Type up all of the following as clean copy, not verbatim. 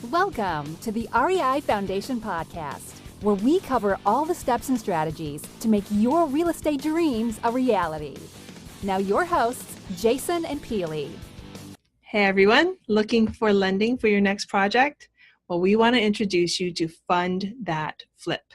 Welcome to the REI Foundation podcast, where we cover all the steps and strategies to make your real estate dreams a reality. Now your hosts, Jason and Pili. Hey everyone, looking for lending for your next project? Well, we want to introduce you to Fund That Flip.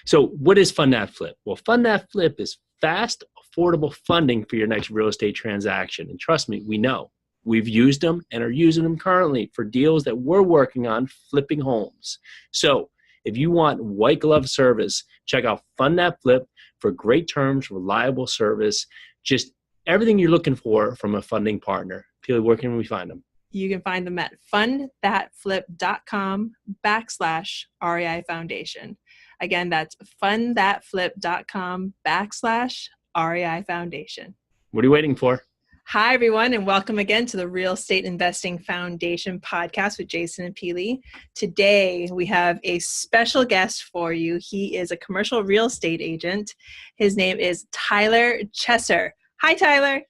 So what is Fund That Flip? Well, Fund That Flip is fast, affordable funding for your next real estate transaction. And trust me, we know. We've used them and are using them currently for deals that we're working on flipping homes. So if you want white glove service, check out Fund That Flip for great terms, reliable service, just everything you're looking for from a funding partner. Pili, where can we find them? You can find them at fundthatflip.com/REI Foundation. Again, that's fundthatflip.com/REI Foundation. What are you waiting for? Hi, everyone, and welcome again to the Real Estate Investing Foundation podcast with Jason and Pili. Today, we have a special guest for you. He is a commercial real estate agent. His name is Tyler Chesser. Hi, Tyler.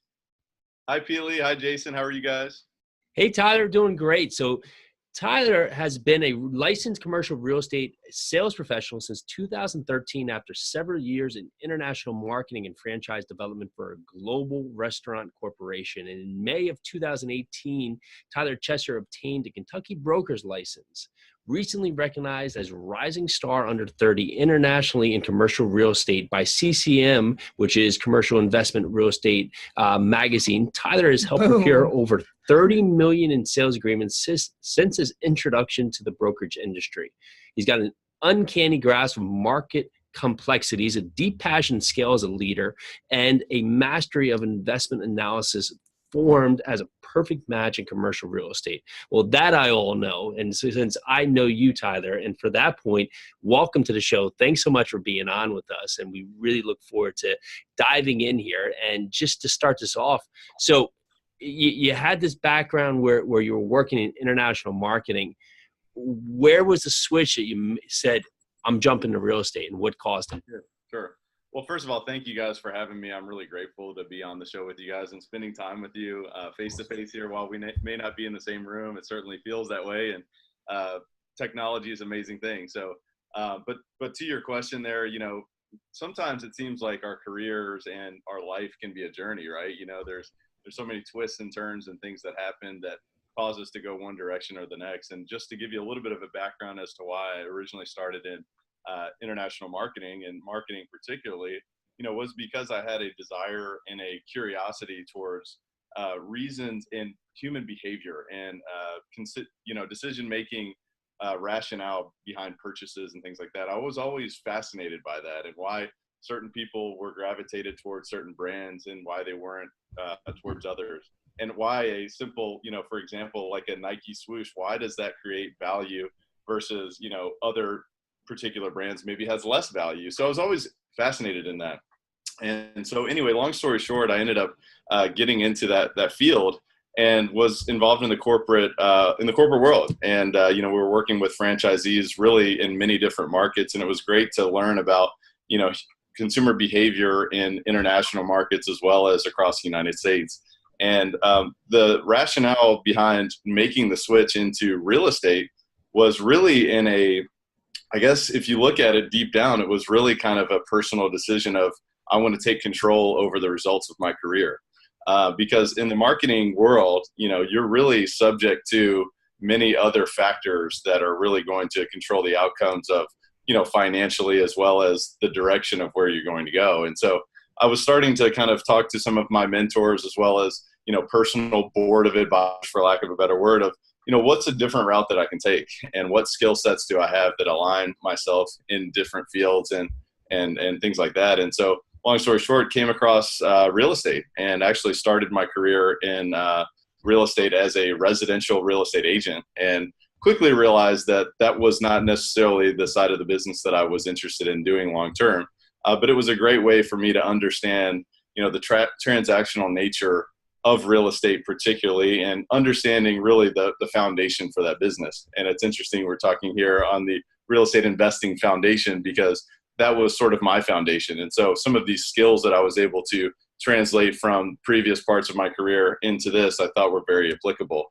Hi, Pili. Hi, Jason. How are you guys? Hey, Tyler, doing great. So Tyler has been a licensed commercial real estate sales professional since 2013 after several years in international marketing and franchise development for a global restaurant corporation. And in May of 2018, Tyler Chesser obtained a Kentucky broker's license, recently recognized as Rising Star Under 30 internationally in commercial real estate by CCM, which is Commercial Investment Real Estate magazine. Tyler has helped procure over $30 million in sales agreements since his introduction to the brokerage industry. He's got an uncanny grasp of market complexities, a deep passion and scale as a leader, and a mastery of investment analysis formed as a perfect match in commercial real estate. Well, that I all know. And so since I know you, Tyler, and for that point, welcome to the show. Thanks so much for being on with us. And we really look forward to diving in here. And just to start this off, so you had this background where you were working in international marketing. Where was the switch that you said, I'm jumping to real estate, and what caused it? Sure. Well, first of all, thank you guys for having me. I'm really grateful to be on the show with you guys and spending time with you face to face here. While we may not be in the same room, it certainly feels that way. And technology is an amazing thing. So, but to your question there, sometimes it seems like our careers and our life can be a journey, right? There's so many twists and turns and things that happen that cause us to go one direction or the next. And just to give you a little bit of a background as to why I originally started in international marketing, and marketing particularly, was because I had a desire and a curiosity towards reasons in human behavior and decision-making rationale behind purchases and things like that. I was always fascinated by that and why certain people were gravitated towards certain brands and why they weren't towards others. And why a simple, for example, like a Nike swoosh, why does that create value versus, other particular brands maybe has less value? So I was always fascinated in that. And so anyway, long story short, I ended up getting into that field and was involved in the corporate world. And, we were working with franchisees really in many different markets. And it was great to learn about, consumer behavior in international markets as well as across the United States. And the rationale behind making the switch into real estate was really I guess if you look at it deep down, it was really kind of a personal decision of, I want to take control over the results of my career. Because in the marketing world, you're really subject to many other factors that are really going to control the outcomes of, financially, as well as the direction of where you're going to go. And so I was starting to kind of talk to some of my mentors as well as, personal board of advice, for lack of a better word, of, what's a different route that I can take and what skill sets do I have that align myself in different fields and things like that. And so long story short, came across real estate and actually started my career in real estate as a residential real estate agent, and quickly realized that was not necessarily the side of the business that I was interested in doing long term. But it was a great way for me to understand, the transactional nature of real estate particularly, and understanding really the foundation for that business. And it's interesting, we're talking here on the Real Estate Investing Foundation because that was sort of my foundation. And so some of these skills that I was able to translate from previous parts of my career into this, I thought were very applicable.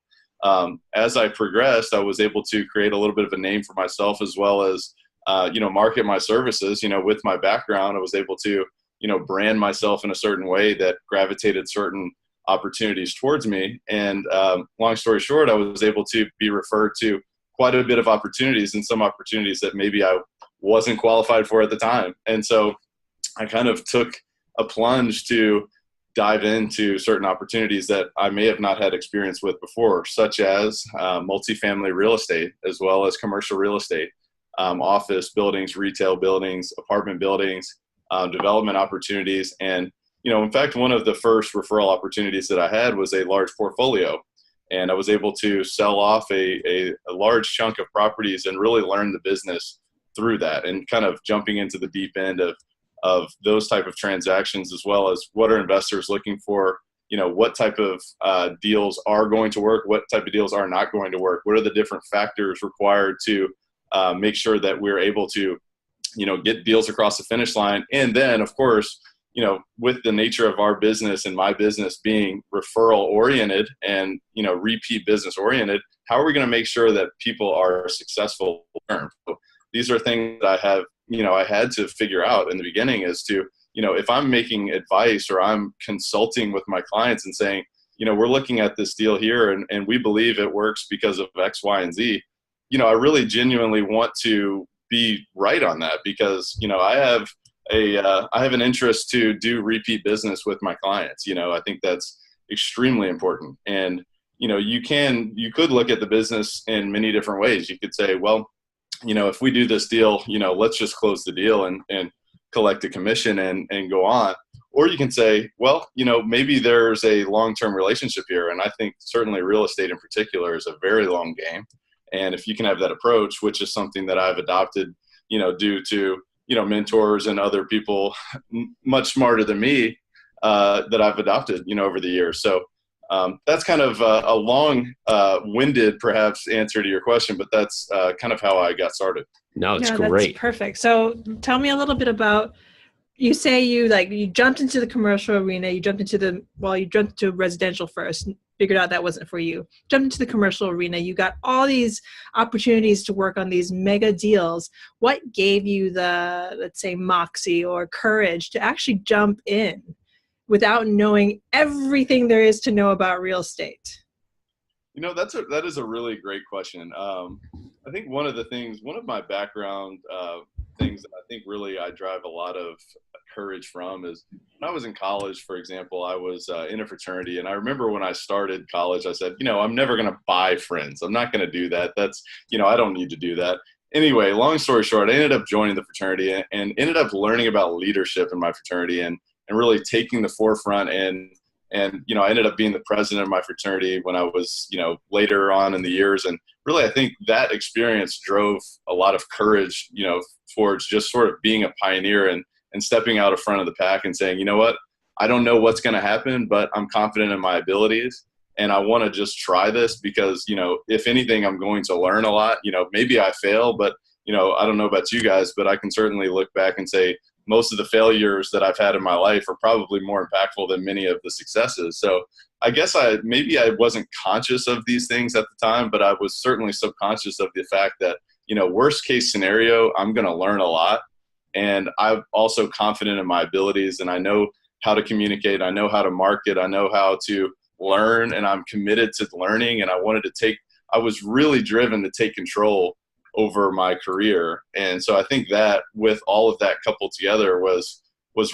as I progressed, I was able to create a little bit of a name for myself, as well as, market my services. With my background, I was able to, brand myself in a certain way that gravitated certain opportunities towards me. And long story short, I was able to be referred to quite a bit of opportunities, and some opportunities that maybe I wasn't qualified for at the time. And so I kind of took a plunge to dive into certain opportunities that I may have not had experience with before, such as multifamily real estate, as well as commercial real estate, office buildings, retail buildings, apartment buildings, development opportunities. And, in fact, one of the first referral opportunities that I had was a large portfolio. And I was able to sell off a large chunk of properties and really learn the business through that, and kind of jumping into the deep end of those type of transactions, as well as what are investors looking for, what type of deals are going to work, what type of deals are not going to work, what are the different factors required to make sure that we're able to, get deals across the finish line. And then, of course, with the nature of our business and my business being referral oriented and, repeat business oriented, how are we going to make sure that people are successful? So these are things that I had to figure out in the beginning, as to, if I'm making advice or I'm consulting with my clients and saying, we're looking at this deal here and we believe it works because of X, Y, and Z, I really genuinely want to be right on that, because, I have an interest to do repeat business with my clients. I think that's extremely important. And, you could look at the business in many different ways. You could say, well, if we do this deal, let's just close the deal and collect a commission and go on. Or you can say, well, maybe there's a long-term relationship here. And I think certainly real estate in particular is a very long game. And if you can have that approach, which is something that I've adopted, due to, mentors and other people much smarter than me, that I've adopted, over the years. So that's kind of a long-winded, perhaps, answer to your question, but that's kind of how I got started. No, it's great. That's perfect. So tell me a little bit about, you say you jumped into the commercial arena, you jumped into residential first, figured out that wasn't for you, jumped into the commercial arena, you got all these opportunities to work on these mega deals. What gave you the, let's say, moxie or courage to actually jump in without knowing everything there is to know about real estate? That is a really great question. I think one of my background things that I think really I drive a lot of courage from is, when I was in college, for example, I was in a fraternity. And I remember when I started college, I said, I'm never going to buy friends. I'm not going to do that. That's, I don't need to do that. Anyway, long story short, I ended up joining the fraternity and ended up learning about leadership in my fraternity and really taking the forefront. And I ended up being the president of my fraternity when I was, later on in the years. And really, I think that experience drove a lot of courage, towards just sort of being a pioneer and stepping out in front of the pack and saying, what, I don't know what's going to happen, but I'm confident in my abilities. And I want to just try this because, if anything, I'm going to learn a lot. Maybe I fail, but, I don't know about you guys, but I can certainly look back and say, most of the failures that I've had in my life are probably more impactful than many of the successes. So I guess I wasn't conscious of these things at the time, but I was certainly subconscious of the fact that, worst case scenario, I'm going to learn a lot. And I'm also confident in my abilities, and I know how to communicate. I know how to market. I know how to learn, and I'm committed to learning. And I was really driven to take control over my career. And so I think that with all of that coupled together was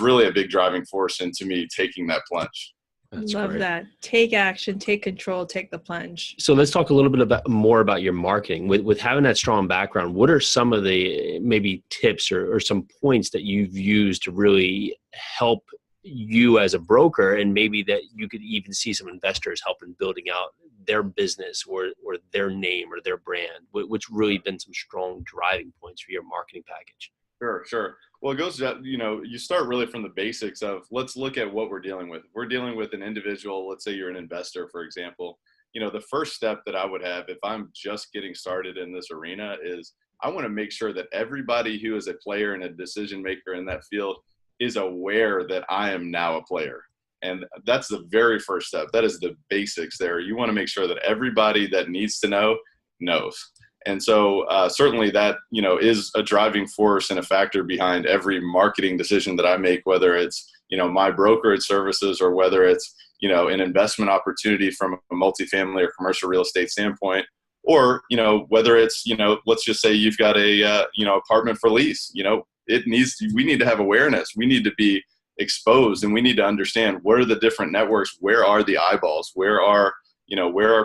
really a big driving force into me taking that plunge. That's Love great. That. Take action, take control, take the plunge. So let's talk a little bit more about your marketing. With having that strong background, what are some of the maybe tips or some points that you've used to really help you as a broker, and maybe that you could even see some investors helping building out their business or their name or their brand, which really been some strong driving points for your marketing package? Sure. Well, it goes to, you start really from the basics of, let's look at what we're dealing with. We're dealing with an individual. Let's say you're an investor, for example. The first step that I would have if I'm just getting started in this arena is I want to make sure that everybody who is a player and a decision maker in that field is aware that I am now a player. And that's the very first step. That is the basics there. You want to make sure that everybody that needs to know knows. And so certainly that, is a driving force and a factor behind every marketing decision that I make, whether it's, my brokerage services or whether it's, an investment opportunity from a multifamily or commercial real estate standpoint, or, whether it's, let's just say you've got a, apartment for lease, we need to have awareness. We need to be exposed, and we need to understand what are the different networks, where are the eyeballs, where are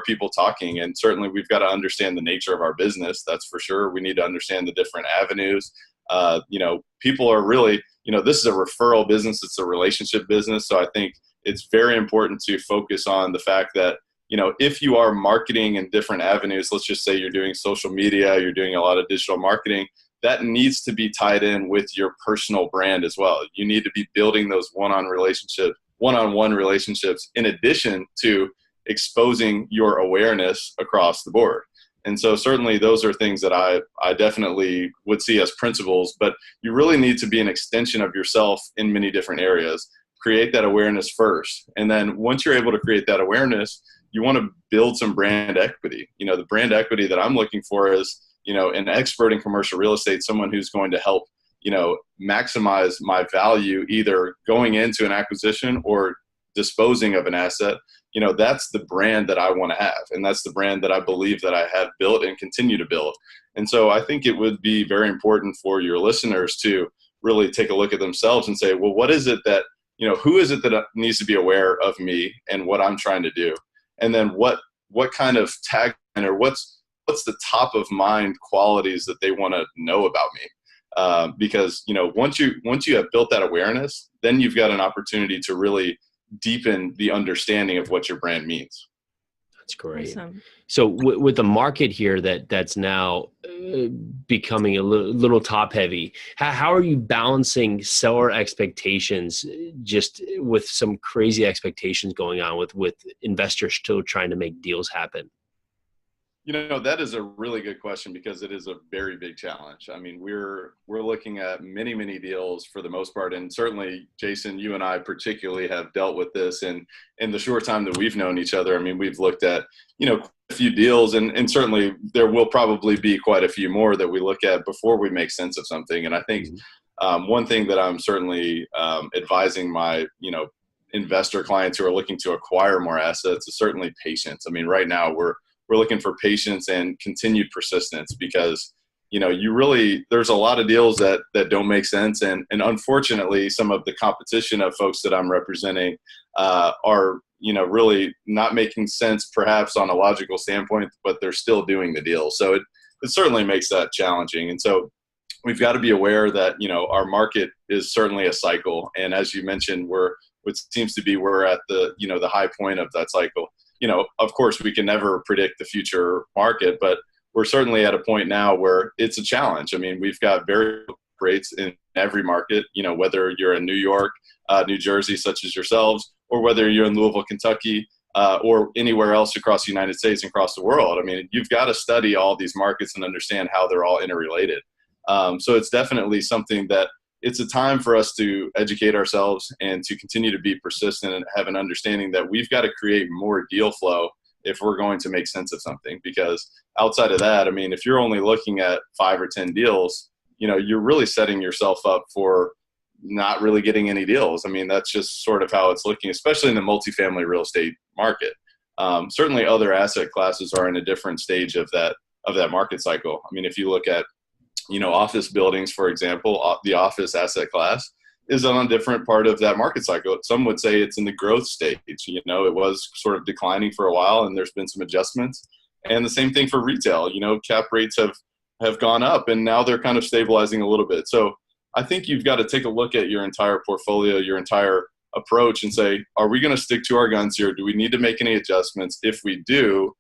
people talking. And certainly we've got to understand the nature of our business. That's for sure. We need to understand the different avenues. People are really, this is a referral business. It's a relationship business. So I think it's very important to focus on the fact that, if you are marketing in different avenues, let's just say you're doing social media, you're doing a lot of digital marketing, that needs to be tied in with your personal brand as well. You need to be building those one-on-one relationships in addition to exposing your awareness across the board. And so certainly those are things that I definitely would see as principles, but you really need to be an extension of yourself in many different areas. Create that awareness first. And then once you're able to create that awareness, you want to build some brand equity. The brand equity that I'm looking for is, an expert in commercial real estate, someone who's going to help, maximize my value, either going into an acquisition or disposing of an asset. That's the brand that I want to have. And that's the brand that I believe that I have built and continue to build. And so I think it would be very important for your listeners to really take a look at themselves and say, well, what is it that, who is it that needs to be aware of me and what I'm trying to do? And then what kind of tagline or what's the top of mind qualities that they want to know about me? Because, once you have built that awareness, then you've got an opportunity to really deepen the understanding of what your brand means. That's great. Awesome. So with the market here that's now becoming a little top heavy, how are you balancing seller expectations just with some crazy expectations going on with investors still trying to make deals happen? That is a really good question because it is a very big challenge. I mean, we're looking at many, many deals for the most part. And certainly, Jason, you and I particularly have dealt with this. And in the short time that we've known each other, I mean, we've looked at, a few deals and certainly there will probably be quite a few more that we look at before we make sense of something. And I think one thing that I'm certainly advising my, investor clients who are looking to acquire more assets is certainly patience. I mean, right now we're looking for patience and continued persistence because, there's a lot of deals that don't make sense. And unfortunately, some of the competition of folks that I'm representing are, really not making sense perhaps on a logical standpoint, but they're still doing the deal. So it certainly makes that challenging. And so we've got to be aware that, our market is certainly a cycle. And as you mentioned, we're at the high point of that cycle. Of course, we can never predict the future market, but we're certainly at a point now where it's a challenge. I mean, we've got very low rates in every market, whether you're in New York, New Jersey, such as yourselves, or whether you're in Louisville, Kentucky, or anywhere else across the United States and across the world. I mean, you've got to study all these markets and understand how they're all interrelated. So it's definitely something that it's a time for us to educate ourselves and to continue to be persistent and have an understanding that we've got to create more deal flow if we're going to make sense of something. Because outside of that, I mean, if you're only looking at 5 or 10 deals, you're really setting yourself up for not really getting any deals. I mean, that's just sort of how it's looking, especially in the multifamily real estate market. Certainly other asset classes are in a different stage of that market cycle. I mean, if you look at, office buildings, for example, the office asset class is on a different part of that market cycle. Some would say it's in the growth stage. It was sort of declining for a while and there's been some adjustments. And the same thing for retail, cap rates have gone up and now they're kind of stabilizing a little bit. So I think you've got to take a look at your entire portfolio, your entire approach and say, are we going to stick to our guns here? Do we need to make any adjustments? If we do,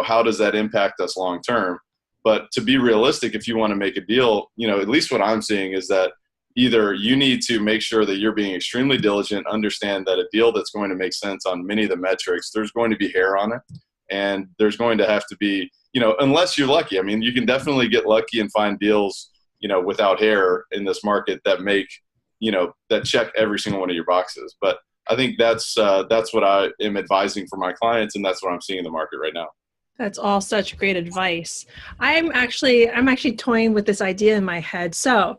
how does that impact us long term? But to be realistic, if you want to make a deal, at least what I'm seeing is that either you need to make sure that you're being extremely diligent, understand that a deal that's going to make sense on many of the metrics, there's going to be hair on it. And there's going to have to be, unless you're lucky. I mean, you can definitely get lucky and find deals, without hair in this market that make, that check every single one of your boxes. But I think that's what I am advising for my clients, and that's what I'm seeing in the market right now. That's all such great advice. I'm actually toying with this idea in my head. So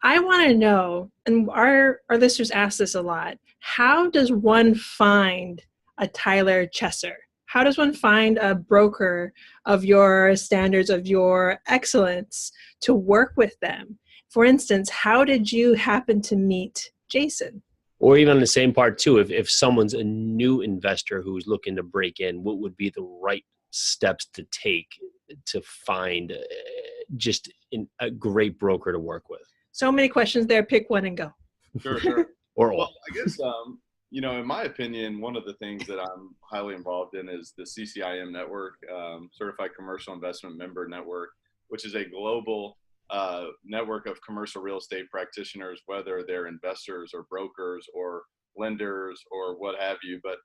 I want to know, and our listeners ask this a lot, how does one find a Tyler Chesser? How does one find a broker of your standards, of your excellence, to work with them? For instance, how did you happen to meet Jason? Or even on the same part too, if someone's a new investor who's looking to break in, what would be the right steps to take to find just a great broker to work with? So many questions there. Pick one and go. Sure. Or all. Well, I guess, in my opinion, one of the things that I'm highly involved in is the CCIM network, Certified Commercial Investment Member Network, which is a global network of commercial real estate practitioners, whether they're investors or brokers or lenders or what have you. But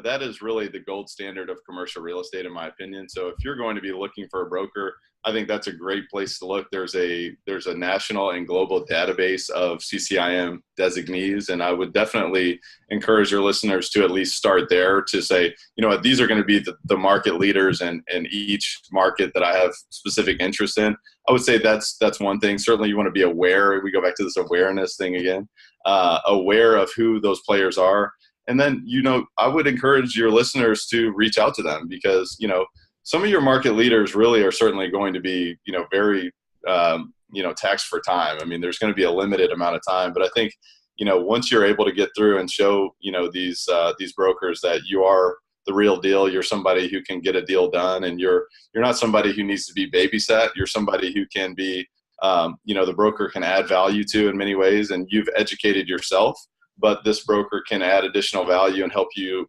that is really the gold standard of commercial real estate, in my opinion. So if you're going to be looking for a broker, I think that's a great place to look. There's a national and global database of CCIM designees, and I would definitely encourage your listeners to at least start there, to say, these are going to be the market leaders in each market that I have specific interest in. I would say that's one thing. Certainly you want to be aware. We go back to this awareness thing again, aware of who those players are. And then, I would encourage your listeners to reach out to them, because, some of your market leaders really are certainly going to be, very, taxed for time. I mean, there's going to be a limited amount of time, but I think, once you're able to get through and show, these brokers that you are the real deal, you're somebody who can get a deal done, and you're not somebody who needs to be babysat. You're somebody who can be, the broker can add value to in many ways, and you've educated yourself, but this broker can add additional value and help you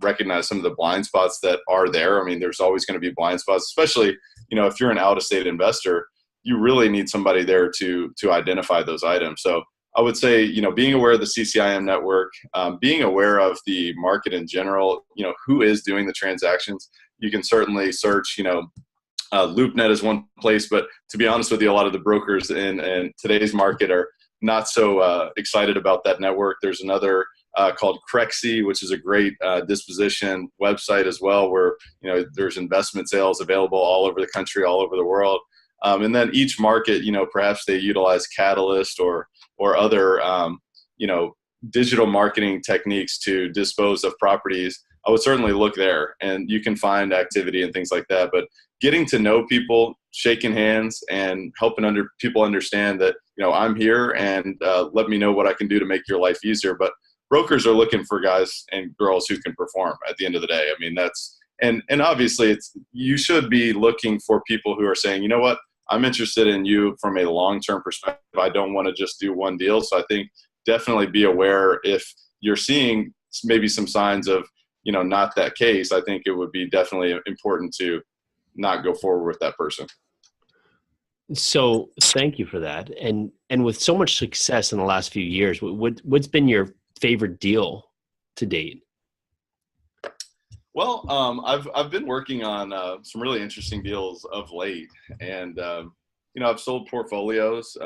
recognize some of the blind spots that are there. I mean, there's always going to be blind spots, especially, if you're an out-of-state investor, you really need somebody there to identify those items. So I would say, being aware of the CCIM network, being aware of the market in general, who is doing the transactions. You can certainly search, LoopNet is one place, but to be honest with you, a lot of the brokers in today's market are not so excited about that network. There's another called Crexy, which is a great disposition website as well, where there's investment sales available all over the country, all over the world. And then each market, perhaps they utilize Catalyst or other digital marketing techniques to dispose of properties. I would certainly look there, and you can find activity and things like that. But getting to know people, shaking hands, and helping people understand that, I'm here, and let me know what I can do to make your life easier. But brokers are looking for guys and girls who can perform at the end of the day. I mean, and obviously you should be looking for people who are saying, what, I'm interested in you from a long-term perspective. I don't want to just do one deal. So I think definitely be aware if you're seeing maybe some signs of, not that case. I think it would be definitely important to not go forward with that person. So thank you for that. And with so much success in the last few years, what's been your favorite deal to date? Well, I've been working on some really interesting deals of late, and I've sold portfolios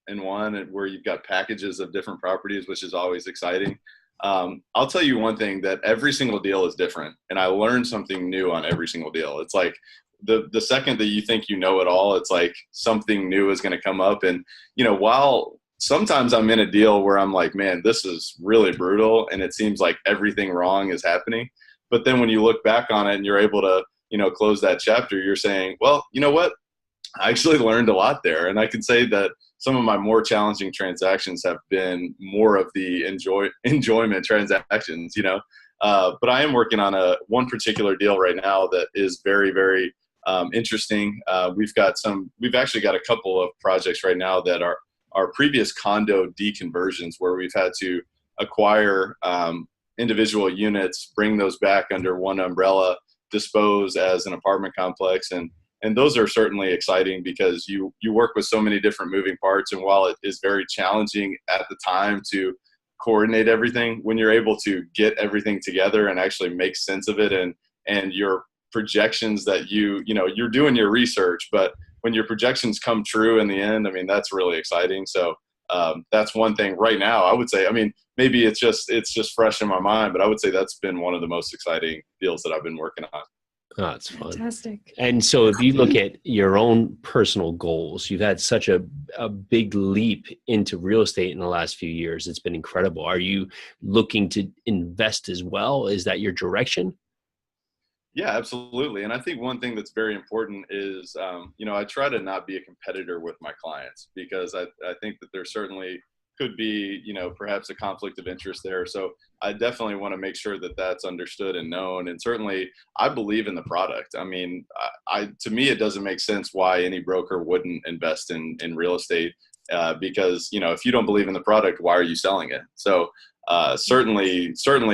in one where you've got packages of different properties, which is always exciting. I'll tell you one thing, that every single deal is different, and I learned something new on every single deal. It's like the second that you think it all, it's like something new is going to come up. And while sometimes I'm in a deal where I'm like, man, this is really brutal, and it seems like everything wrong is happening. But then when you look back on it and you're able to, close that chapter, you're saying, well, you know what? I actually learned a lot there. And I can say that some of my more challenging transactions have been more of the enjoyment transactions, but I am working on one particular deal right now that is very, very interesting. We've actually got a couple of projects right now that are our previous condo deconversions, where we've had to acquire individual units, bring those back under one umbrella, dispose as an apartment complex. And those are certainly exciting because you work with so many different moving parts. And while it is very challenging at the time to coordinate everything, when you're able to get everything together and actually make sense of it, and your projections that you're doing your research, but when your projections come true in the end, I mean, that's really exciting. So that's one thing right now. I would say, I mean, maybe it's just fresh in my mind, but I would say that's been one of the most exciting deals that I've been working on. Oh, it's fun. Fantastic. And so if you look at your own personal goals, you've had such a big leap into real estate in the last few years. It's been incredible. Are you looking to invest as well? Is that your direction? Yeah, absolutely. And I think one thing that's very important is, I try to not be a competitor with my clients, because I think that there certainly could be, perhaps a conflict of interest there. So I definitely want to make sure that that's understood and known. And certainly I believe in the product. I mean, to me, it doesn't make sense why any broker wouldn't invest in real estate, because, if you don't believe in the product, why are you selling it? So certainly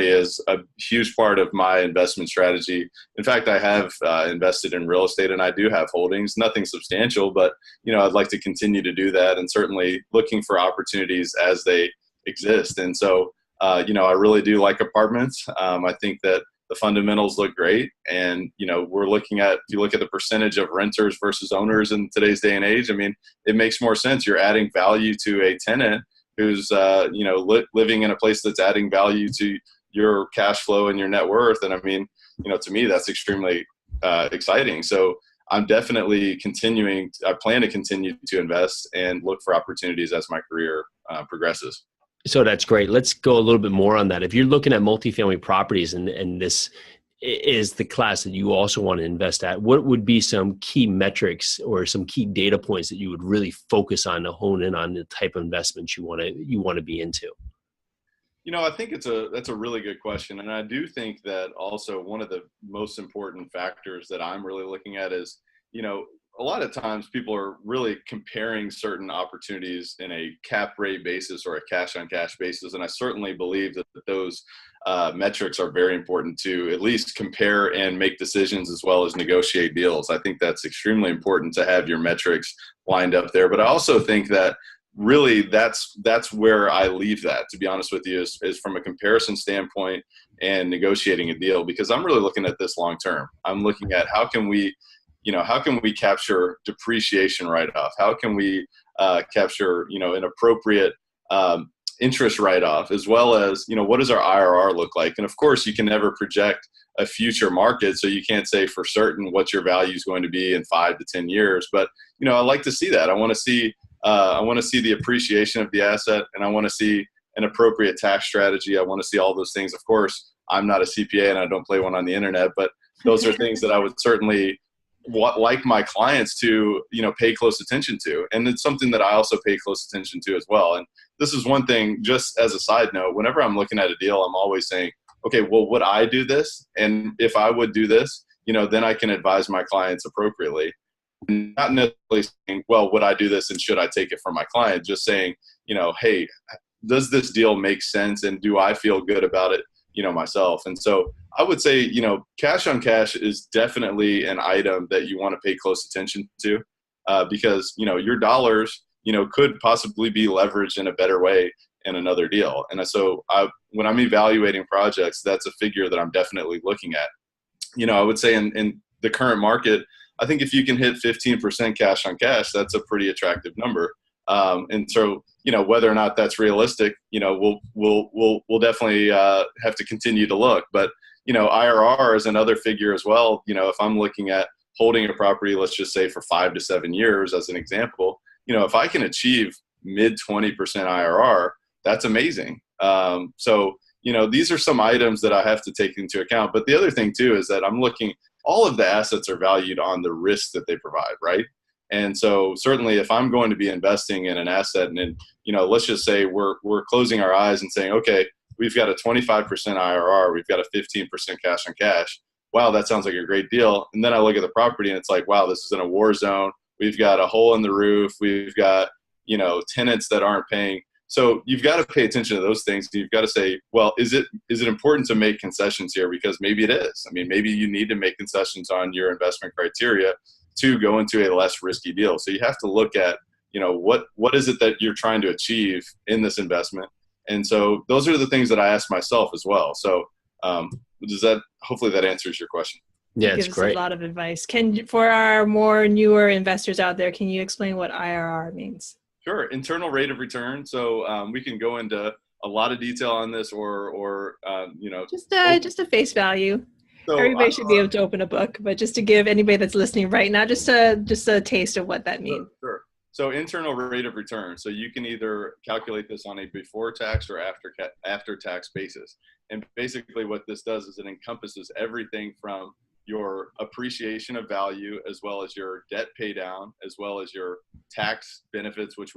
is a huge part of my investment strategy. In fact, I have invested in real estate, and I do have holdings, nothing substantial, but, I'd like to continue to do that, and certainly looking for opportunities as they exist. And so, I really do like apartments. I think that the fundamentals look great. And, we're looking at, if you look at the percentage of renters versus owners in today's day and age, I mean, it makes more sense. You're adding value to a tenant who's, living in a place that's adding value to your cash flow and your net worth. And I mean, to me, that's extremely exciting. So I'm definitely I plan to continue to invest and look for opportunities as my career progresses. So that's great. Let's go a little bit more on that. If you're looking at multifamily properties and this is the class that you also want to invest at, what would be some key metrics or some key data points that you would really focus on to hone in on the type of investments you want to be into? I think that's a really good question. And I do think that also one of the most important factors that I'm really looking at is, a lot of times people are really comparing certain opportunities in a cap rate basis or a cash on cash basis. And I certainly believe that those metrics are very important to at least compare and make decisions as well as negotiate deals. I think that's extremely important to have your metrics lined up there. But I also think that really that's where I leave that, to be honest with you, is from a comparison standpoint and negotiating a deal, because I'm really looking at this long term. I'm looking at how can we capture depreciation write-off? How can we capture, an appropriate interest write-off, as well as, what does our IRR look like? And of course, you can never project a future market, so you can't say for certain what your value is going to be in 5 to 10 years. But, I like to see that. I want to see the appreciation of the asset, and I want to see an appropriate tax strategy. I want to see all those things. Of course, I'm not a CPA and I don't play one on the internet, but those are things that I would certainly like my clients to, pay close attention to. And it's something that I also pay close attention to as well. And this is one thing, just as a side note, whenever I'm looking at a deal, I'm always saying, okay, well, would I do this? And if I would do this, then I can advise my clients appropriately. Not necessarily saying, well, would I do this and should I take it from my client? Just saying, hey, does this deal make sense? And do I feel good about it, myself? And so I would say, cash on cash is definitely an item that you want to pay close attention to, because, your dollars, could possibly be leveraged in a better way in another deal. And so when I'm evaluating projects, that's a figure that I'm definitely looking at. I would say in the current market, I think if you can hit 15% cash on cash, that's a pretty attractive number. And so, whether or not that's realistic, we'll definitely have to continue to look. But, IRR is another figure as well. If I'm looking at holding a property, let's just say for 5 to 7 years, as an example, if I can achieve mid 20% IRR, that's amazing. So, these are some items that I have to take into account. But the other thing too, is that I'm looking, all of the assets are valued on the risk that they provide, right? And so certainly if I'm going to be investing in an asset and let's just say we're closing our eyes and saying, okay, we've got a 25% IRR, we've got a 15% cash on cash. Wow, that sounds like a great deal. And then I look at the property and it's like, wow, this is in a war zone. We've got a hole in the roof. We've got, tenants that aren't paying. So you've got to pay attention to those things. You've got to say, well, is it important to make concessions here? Because maybe it is. I mean, maybe you need to make concessions on your investment criteria to go into a less risky deal. So you have to look at, what is it that you're trying to achieve in this investment? And so those are the things that I ask myself as well. So hopefully that answers your question. Yeah, it's great. A lot of advice. For our more newer investors out there, can you explain what IRR means? Sure. Internal rate of return. So we can go into a lot of detail on this, or just a face value. So Everybody should be able to open a book, but just to give anybody that's listening right now, just a taste of what that means. Sure. So internal rate of return. So you can either calculate this on a before tax or after tax basis. And basically what this does is it encompasses everything from your appreciation of value, as well as your debt pay down, as well as your tax benefits, which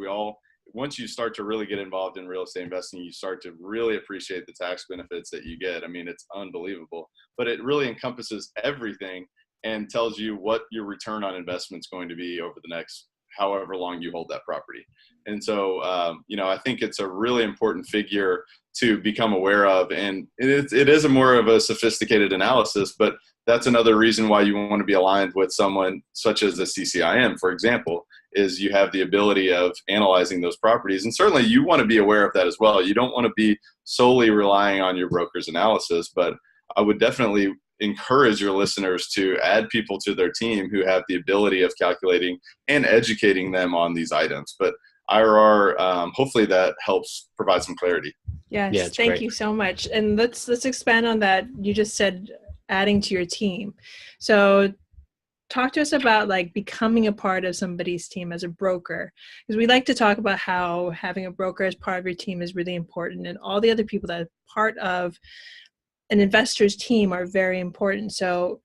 once you start to really get involved in real estate investing, you start to really appreciate the tax benefits that you get. I mean, it's unbelievable, but it really encompasses everything and tells you what your return on investment is going to be over the next however long you hold that property. And so, I think it's a really important figure to become aware of. And it is a more of a sophisticated analysis, but that's another reason why you want to be aligned with someone such as the CCIM, for example, is you have the ability of analyzing those properties. And certainly you want to be aware of that as well. You don't want to be solely relying on your broker's analysis, but I would definitely encourage your listeners to add people to their team who have the ability of calculating and educating them on these items. But IRR, hopefully that helps provide some clarity. Yes, yeah, thank great. you so much. And let's expand on that. You just said adding to your team. So talk to us about like becoming a part of somebody's team as a broker, because we like to talk about how having a broker as part of your team is really important, and all the other people that are part of an investor's team are very important. So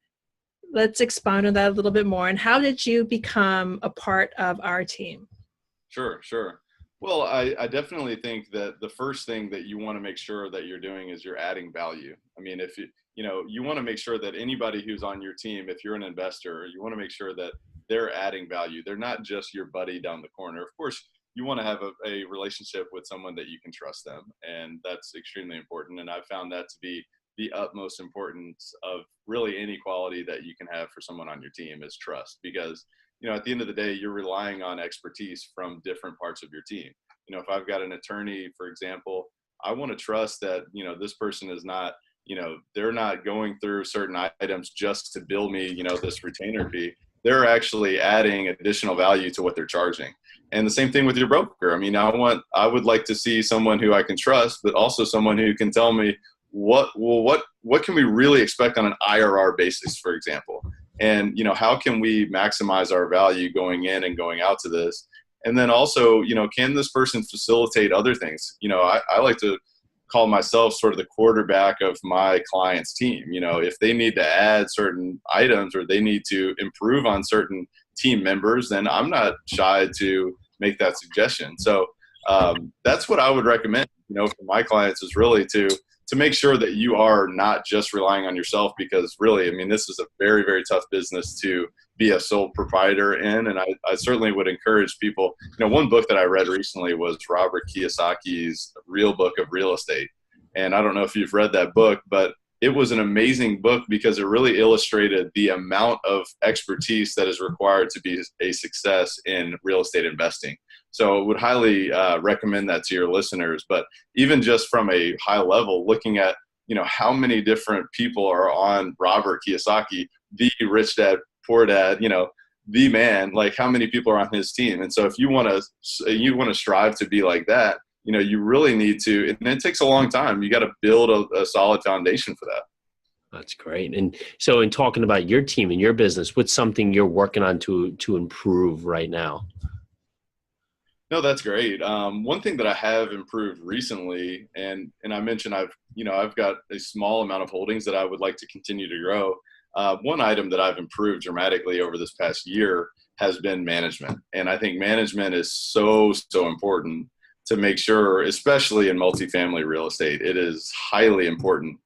let's expound on that a little bit more. And how did you become a part of our team? Sure. Well, I definitely think that the first thing that you want to make sure that you're doing is you're adding value. I mean, if you want to make sure that anybody who's on your team, if you're an investor, you want to make sure that they're adding value. They're not just your buddy down the corner. Of course, you want to have a relationship with someone that you can trust them. And that's extremely important. And I've found that to be the utmost importance of really any quality that you can have for someone on your team is trust, because at the end of the day, you're relying on expertise from different parts of your team. If I've got an attorney, for example, I want to trust that, this person is not, they're not going through certain items just to bill me, this retainer fee. They're actually adding additional value to what they're charging. And the same thing with your broker. I mean, I would like to see someone who I can trust, but also someone who can tell me what can we really expect on an IRR basis, for example? And, how can we maximize our value going in and going out to this? And then also, can this person facilitate other things? I like to call myself sort of the quarterback of my client's team. If they need to add certain items or they need to improve on certain team members, then I'm not shy to make that suggestion. So that's what I would recommend, for my clients, is really to make sure that you are not just relying on yourself, because really, I mean, this is a very, very tough business to be a sole proprietor in. And I certainly would encourage people, one book that I read recently was Robert Kiyosaki's Real Book of Real Estate. And I don't know if you've read that book, but it was an amazing book because it really illustrated the amount of expertise that is required to be a success in real estate investing. So I would highly recommend that to your listeners. But even just from a high level, looking at, how many different people are on Robert Kiyosaki, the rich dad, poor dad, the man, like how many people are on his team. And so if you want to strive to be like that, you really need to, and it takes a long time. You got to build a solid foundation for that. That's great. And so in talking about your team and your business, what's something you're working on to improve right now? No, that's great. One thing that I have improved recently, and I mentioned I've got a small amount of holdings that I would like to continue to grow. One item that I've improved dramatically over this past year has been management. And I think management is so important to make sure, especially in multifamily real estate, it is highly important.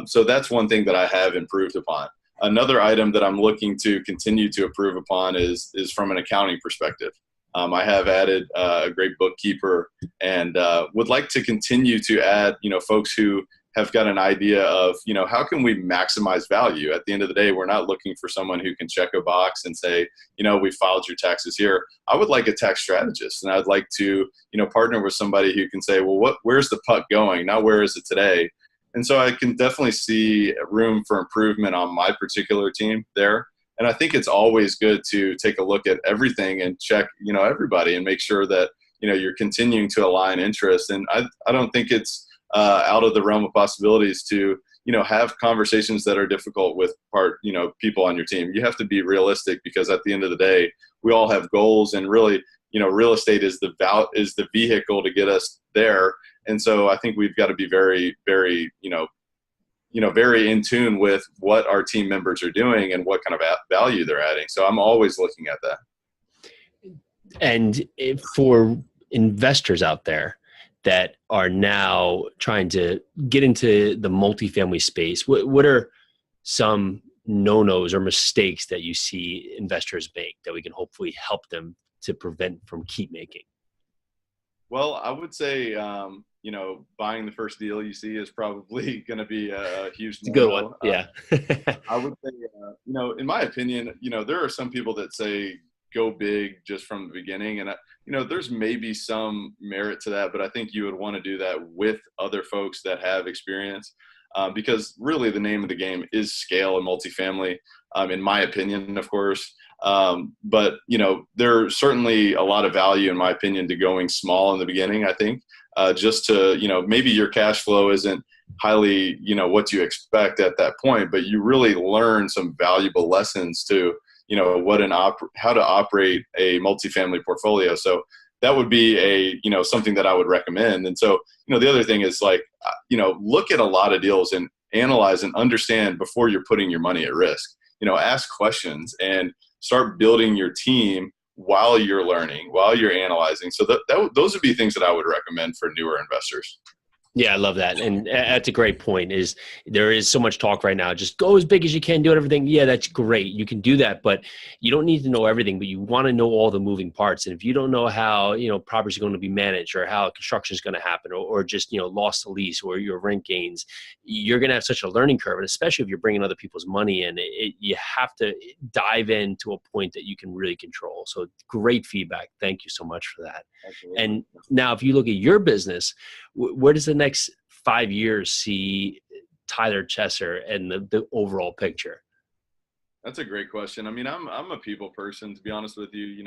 So that's one thing that I have improved upon. Another item that I'm looking to continue to improve upon is from an accounting perspective. I have added a great bookkeeper and would like to continue to add, folks who have got an idea of, how can we maximize value? At the end of the day, we're not looking for someone who can check a box and say, we filed your taxes here. I would like a tax strategist, and I'd like to, partner with somebody who can say, well, where's the puck going? Not where is it today? And so I can definitely see room for improvement on my particular team there. And I think it's always good to take a look at everything and check, everybody and make sure that, you're continuing to align interests. And I don't think it's out of the realm of possibilities to, have conversations that are difficult with people on your team. You have to be realistic, because at the end of the day, we all have goals, and really, real estate is the vehicle to get us there. And so I think we've got to be very, very, very in tune with what our team members are doing and what kind of value they're adding. So I'm always looking at that. And for investors out there that are now trying to get into the multifamily space, what are some no-nos or mistakes that you see investors make that we can hopefully help them to prevent from keep making? Well, I would say, buying the first deal you see is probably going to be a huge It's a good one. Yeah. I would say, in my opinion, there are some people that say go big just from the beginning. And, there's maybe some merit to that, but I think you would want to do that with other folks that have experience, because really the name of the game is scale and multifamily, in my opinion, of course. But, there's certainly a lot of value, in my opinion, to going small in the beginning, I think, just to, maybe your cash flow isn't highly, what you expect at that point, but you really learn some valuable lessons to, how to operate a multifamily portfolio. So that would be something that I would recommend. And so, the other thing is look at a lot of deals and analyze and understand before you're putting your money at risk. Ask questions and start building your team while you're learning, while you're analyzing. So those would be things that I would recommend for newer investors. Yeah, I love that. And that's a great point. There is so much talk right now. Just go as big as you can, do everything. Yeah, that's great. You can do that, but you don't need to know everything, but you want to know all the moving parts. And if you don't know how, properties are going to be managed, or how construction is going to happen, or just, loss to lease, or your rent gains, you're going to have such a learning curve. And especially if you're bringing other people's money in, you have to dive in to a point that you can really control. So great feedback. Thank you so much for that. Absolutely. And now if you look at your business, where does the next 5 years see Tyler Chesser and the overall picture? That's a great question. I mean, I'm a people person, to be honest with you.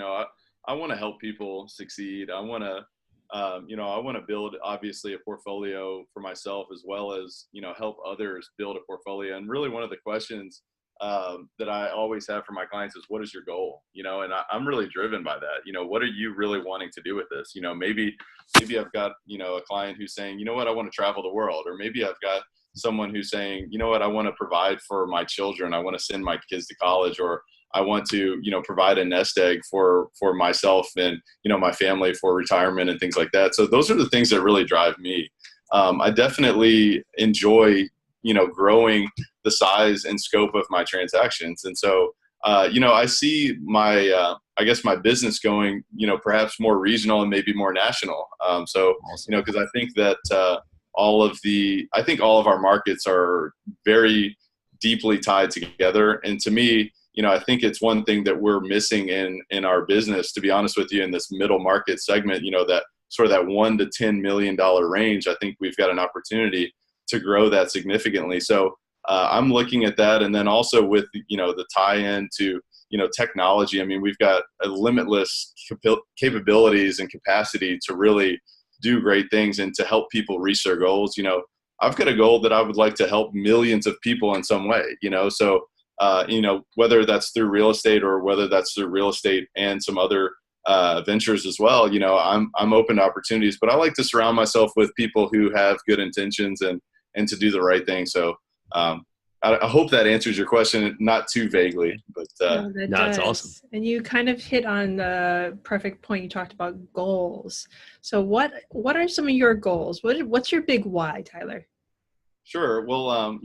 I want to help people succeed. I want to, I want to build, obviously, a portfolio for myself, as well as, help others build a portfolio. And really one of the questions that I always have for my clients is, what is your goal? And I'm really driven by that. What are you really wanting to do with this? Maybe I've got, a client who's saying, I want to travel the world. Or maybe I've got someone who's saying, I want to provide for my children. I want to send my kids to college, or I want to, provide a nest egg for myself and, my family for retirement and things like that. So those are the things that really drive me. I definitely enjoy, growing the size and scope of my transactions. And so, I see my, my business going, perhaps more regional and maybe more national. So, awesome. Because I think that all of our markets are very deeply tied together. And to me, I think it's one thing that we're missing in our business, to be honest with you, in this middle market segment, that sort of that $1 to $10 million range. I think we've got an opportunity to grow that significantly. So I'm looking at that. And then also with, the tie-in to, technology. I mean, we've got a limitless capabilities and capacity to really do great things and to help people reach their goals. I've got a goal that I would like to help millions of people in some way, so, whether that's through real estate or whether that's through real estate and some other ventures as well, I'm open to opportunities, but I like to surround myself with people who have good intentions and to do the right thing. So I hope that answers your question, not too vaguely, but no, it's awesome. And you kind of hit on the perfect point. You talked about goals. So what are some of your goals? What's your big why, Tyler? Sure. Well,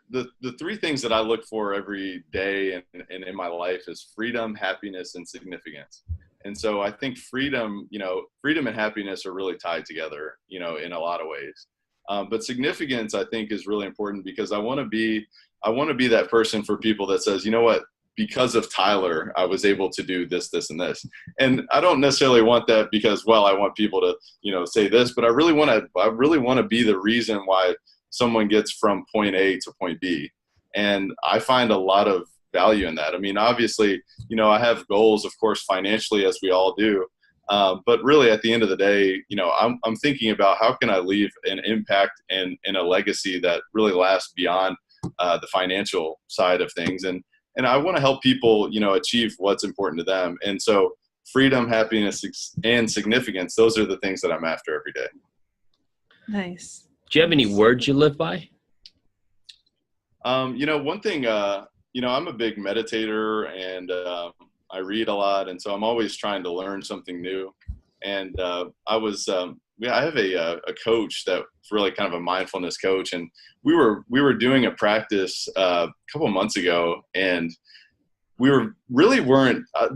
the three things that I look for every day and in my life is freedom, happiness, and significance. And so I think freedom and happiness are really tied together, in a lot of ways. But significance, I think, is really important, because I want to be that person for people that says, because of Tyler, I was able to do this, this, and this. And I don't necessarily want that because, I want people to, say this, but I really want to be the reason why someone gets from point A to point B. And I find a lot of value in that. I mean, obviously, I have goals, of course, financially, as we all do. But really, at the end of the day, I'm thinking about how can I leave an impact and a legacy that really lasts beyond the financial side of things. And I want to help people, achieve what's important to them. And so freedom, happiness, and significance, those are the things that I'm after every day. Nice. Do you have any words you live by? One thing, I'm a big meditator, and I read a lot. And so I'm always trying to learn something new. And I have a coach that's really kind of a mindfulness coach. And we were doing a practice a couple of months ago, and there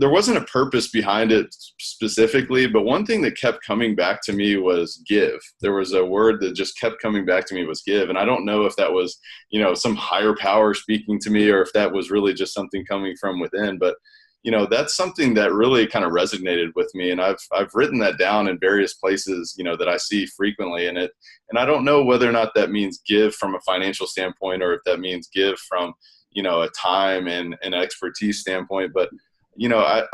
wasn't a purpose behind it specifically, but one thing that kept coming back to me was give. There was a word that just kept coming back to me was give. And I don't know if that was, some higher power speaking to me, or if that was really just something coming from within. But, that's something that really kind of resonated with me. And I've written that down in various places, that I see frequently in it. And I don't know whether or not that means give from a financial standpoint, or if that means give from, a time and an expertise standpoint. But,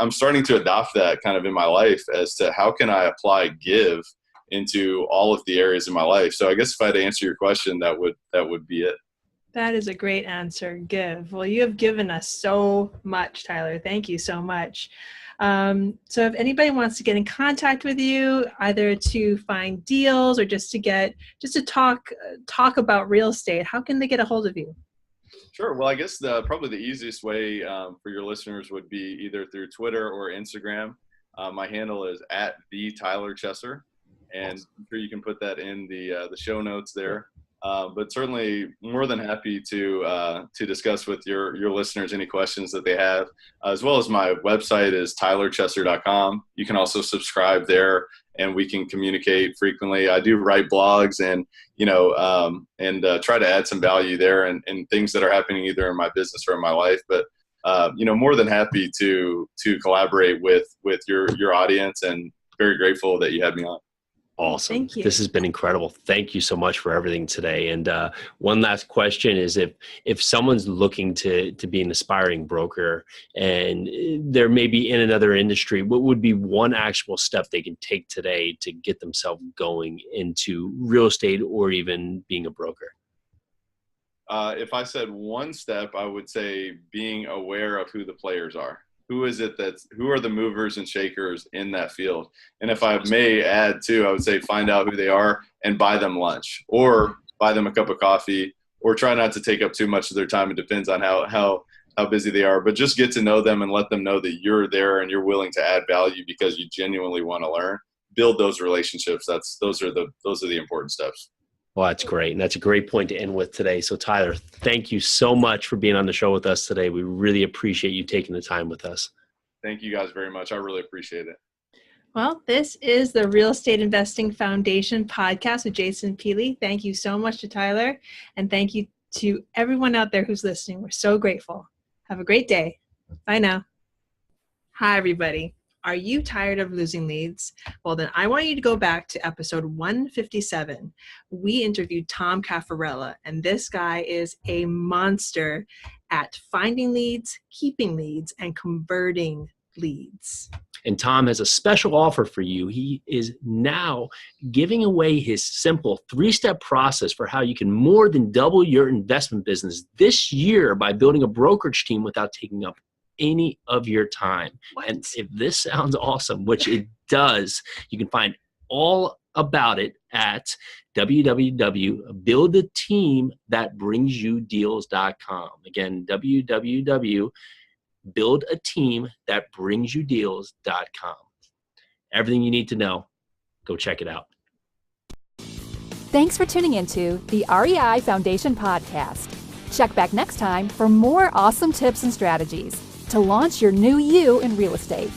I'm starting to adopt that kind of in my life as to how can I apply give into all of the areas of my life. So I guess if I had to answer your question, that would be it. That is a great answer, give. Well, you have given us so much, Tyler. Thank you so much. So if anybody wants to get in contact with you, either to find deals or just to talk about real estate, how can they get a hold of you? Sure. Well, I guess probably the easiest way for your listeners would be either through Twitter or Instagram. My handle is @TheTylerChesser, and I'm sure you can put that in the show notes there. But certainly more than happy to discuss with your listeners any questions that they have, as well as my website is tylerchesser.com. You can also subscribe there, and we can communicate frequently. I do write blogs and try to add some value there and things that are happening either in my business or in my life. But more than happy to collaborate with your audience, and very grateful that you had me on. Awesome. Thank you. This has been incredible. Thank you so much for everything today. And one last question is, if someone's looking to be an aspiring broker and they're maybe in another industry, what would be one actual step they can take today to get themselves going into real estate or even being a broker? If I said one step, I would say being aware of who the players are. Who are the movers and shakers in that field? And if I may add too, I would say find out who they are and buy them lunch, or buy them a cup of coffee, or try not to take up too much of their time. It depends on how busy they are, but just get to know them and let them know that you're there and you're willing to add value because you genuinely want to learn. Build those relationships. Those are the important steps. Well, that's great. And that's a great point to end with today. So Tyler, thank you so much for being on the show with us today. We really appreciate you taking the time with us. Thank you guys very much. I really appreciate it. Well, this is the Real Estate Investing Foundation podcast with Jason and Pili. Thank you so much to Tyler, and thank you to everyone out there who's listening. We're so grateful. Have a great day. Bye now. Hi, everybody. Are you tired of losing leads? Well, then I want you to go back to episode 157. We interviewed Tom Caffarella, and this guy is a monster at finding leads, keeping leads, and converting leads. And Tom has a special offer for you. He is now giving away his simple 3-step process for how you can more than double your investment business this year by building a brokerage team without taking up any of your time. What? And if this sounds awesome, which it does, you can find all about it at www.buildateamthatbringsyoudeals.com. Again, www.buildateamthatbringsyoudeals.com. Everything you need to know, go check it out. Thanks for tuning into the REI Foundation podcast. Check back next time for more awesome tips and strategies to launch your new you in real estate.